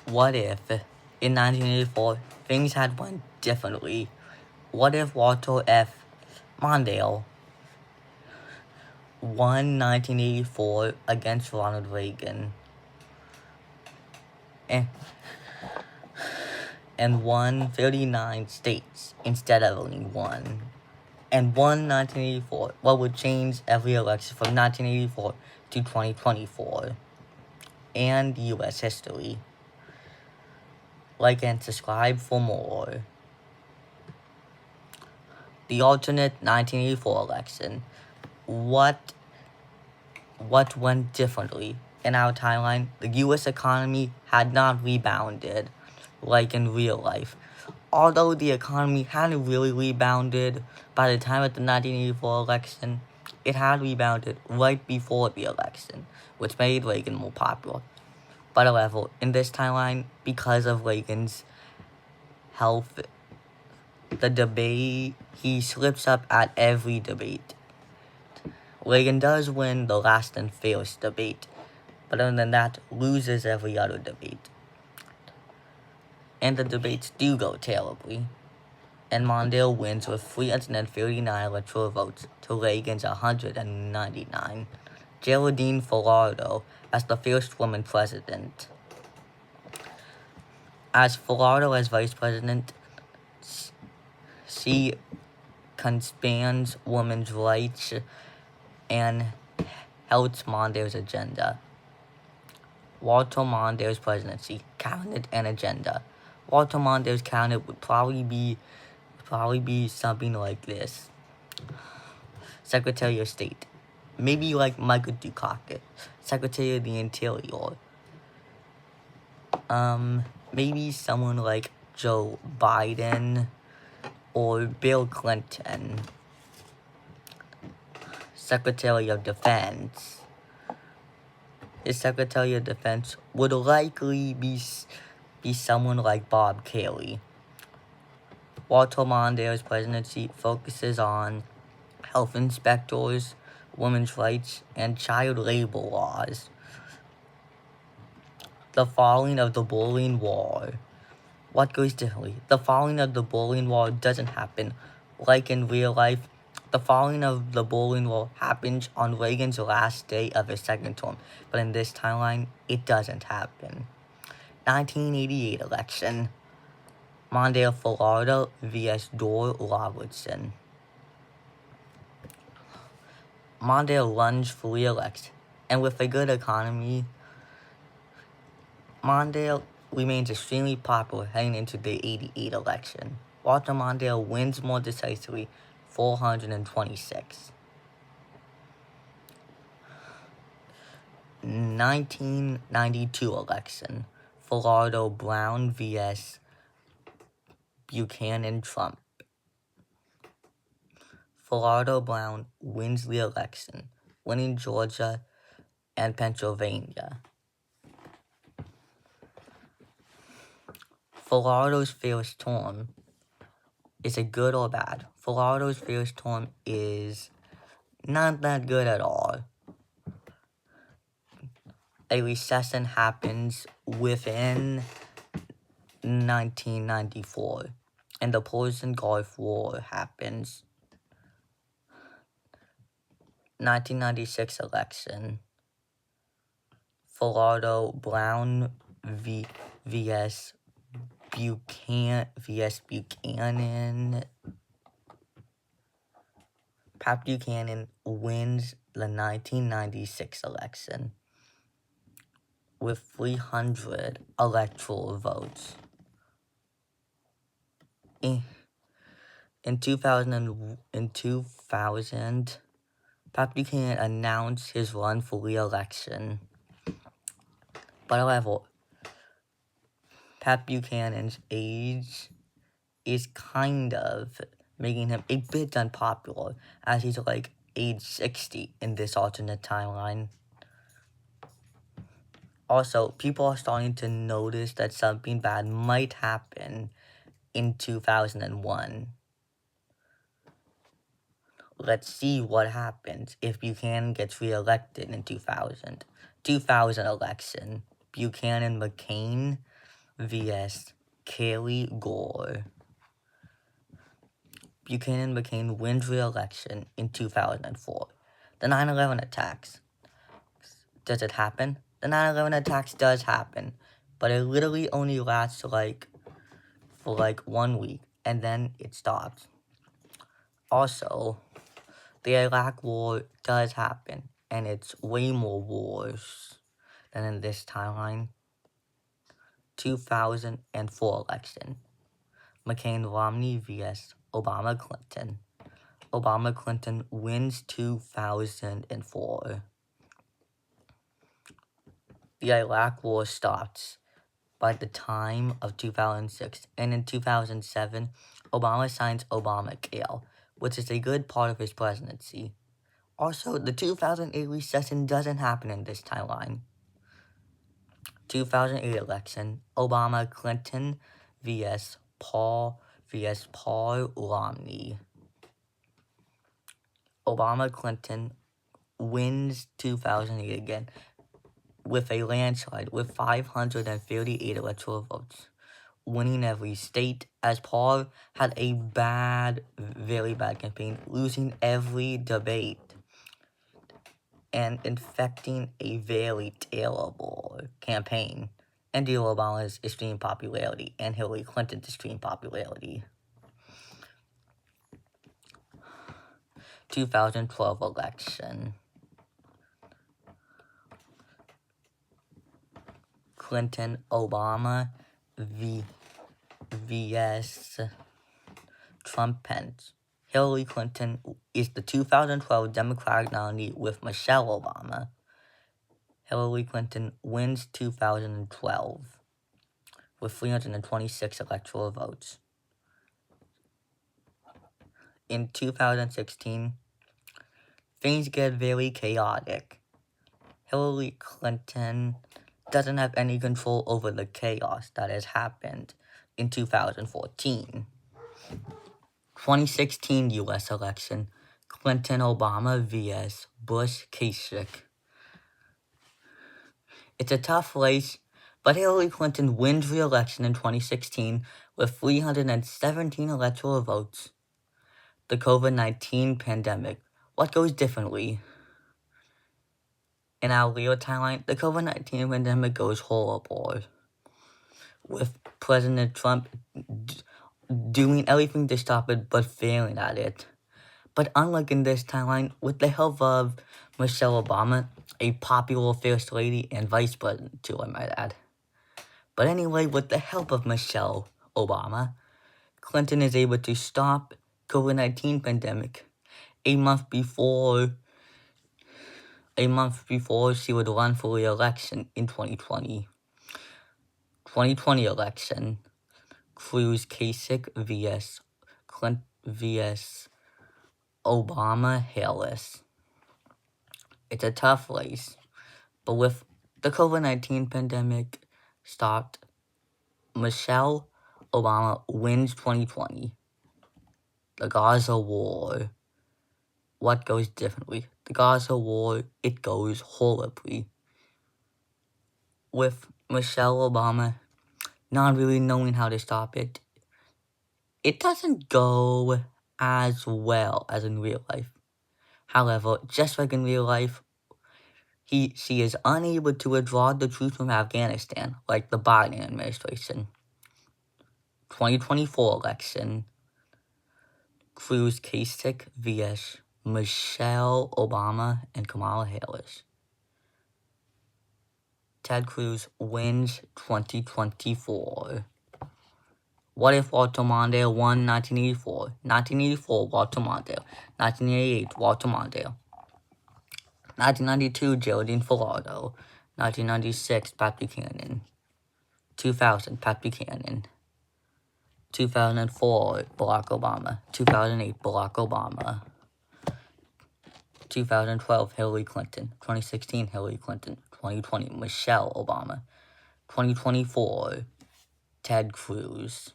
What if, in 1984, things had went differently? What if Walter Mondale won 1984 against Ronald Reagan and, and won 39 states instead of only one? And won 1984, what would change every election from 1984 to 2024 and U.S. history? Like and subscribe for more. The alternate 1984 election. What went differently? In our timeline, the U.S. economy had not rebounded like in real life. Although the economy hadn't really rebounded by the time of the 1984 election, it had rebounded right before the election, which made Reagan more popular. But however, in this timeline, because of Reagan's health, the debate, he slips up at every debate. Reagan does win the last and fairest debate, but other than that, loses every other debate. And the debates do go terribly. And Mondale wins with 339 electoral votes to Reagan's 199. Geraldine Falardo as the first woman president. As Falardo as vice president, she expands women's rights and helps Mondale's agenda. Walter Mondale's presidency counted an agenda. Walter Mondale's cabinet would probably be something like this. Secretary of State, maybe like Michael Dukakis. Secretary of the Interior, maybe someone like Joe Biden or Bill Clinton. Secretary of Defense. His Secretary of Defense would likely be someone like Bob Kerrey. Walter Mondale's presidency focuses on health inspectors, women's rights, and child labor laws. The falling of the Berlin Wall. What goes differently? The falling of the Berlin Wall doesn't happen like in real life. The falling of the Berlin Wall happens on Reagan's last day of his second term, but in this timeline, it doesn't happen. 1988 election. Mondale Falardo vs. Dor Robertson. Mondale lunged for re-election, and with a good economy, Mondale remains extremely popular heading into the 88 election. Walter Mondale wins more decisively, 426. 1992 election. Falardo Brown vs. Buchanan Trump. Falardo Brown wins the election, winning Georgia and Pennsylvania. Falardo's first term, is it good or bad? Falardo's first term is not that good at all. A recession happens within 1994, and the Persian Gulf War happens. 1996 election. Falardo Brown vs. Buchanan. Pat Buchanan wins the 1996 election with 300 electoral votes. In 2000, Pat Buchanan announced his run for re-election. But however, Pat Buchanan's age is kind of making him a bit unpopular, as he's like age 60 in this alternate timeline. Also, people are starting to notice that something bad might happen in 2001. Let's see what happens if Buchanan gets re-elected in 2000. 2000 election. Buchanan-McCain. vs. Kerry Gore. Buchanan McCain wins re-election in 2004. The 9/11 attacks. Does it happen? The 9/11 attacks does happen, but it literally only lasts for 1 week, and then it stops. Also, the Iraq War does happen, and it's way more wars than in this timeline. 2004 election. McCain-Romney vs. Obama-Clinton. Obama-Clinton wins 2004. The Iraq War starts by the time of 2006, and in 2007, Obama signs Obamacare, which is a good part of his presidency. Also, the 2008 recession doesn't happen in this timeline. 2008 election, Obama-Clinton vs. Paul Romney. Obama-Clinton wins 2008 again with a landslide with 538 electoral votes, winning every state, as Paul had a very bad campaign, losing every debate and infecting a very terrible campaign, and due to Obama's extreme popularity and Hillary Clinton's extreme popularity. 2012 election. Clinton, Obama vs. Trump, Pence. Hillary Clinton is the 2012 Democratic nominee with Michelle Obama. Hillary Clinton wins 2012 with 326 electoral votes. In 2016, things get very chaotic. Hillary Clinton doesn't have any control over the chaos that has happened in 2014. 2016 U.S. election, Clinton-Obama vs. Bush-Kasich. It's a tough race, but Hillary Clinton wins re-election in 2016 with 317 electoral votes. The COVID-19 pandemic. What goes differently? In our real timeline, the COVID-19 pandemic goes horrible, with President Trump doing everything to stop it but failing at it. But unlike in this timeline, with the help of Michelle Obama, a popular first lady and vice president too, I might add. But anyway, with the help of Michelle Obama, Clinton is able to stop COVID-19 pandemic a month before she would run for re-election in 2020. 2020 election, Cruz-Kasich vs. Obama-Harris. It's a tough race, but with the COVID-19 pandemic stopped, Michelle Obama wins 2020. The Gaza War. What goes differently? The Gaza War, it goes horribly. With Michelle Obama not really knowing how to stop it, it doesn't go as well as in real life. However, just like in real life, she is unable to withdraw the troops from Afghanistan, like the Biden administration. 2024 election, Cruz-Kasich vs. Michelle Obama and Kamala Harris. Ted Cruz wins 2024. What if Walter Mondale won 1984? 1984, Walter Mondale. 1988, Walter Mondale. 1992, Geraldine Ferraro. 1996, Pat Buchanan. 2000, Pat Buchanan. 2004, Barack Obama. 2008, Barack Obama. 2012, Hillary Clinton. 2016, Hillary Clinton. 2020, Michelle Obama. 2024, Ted Cruz.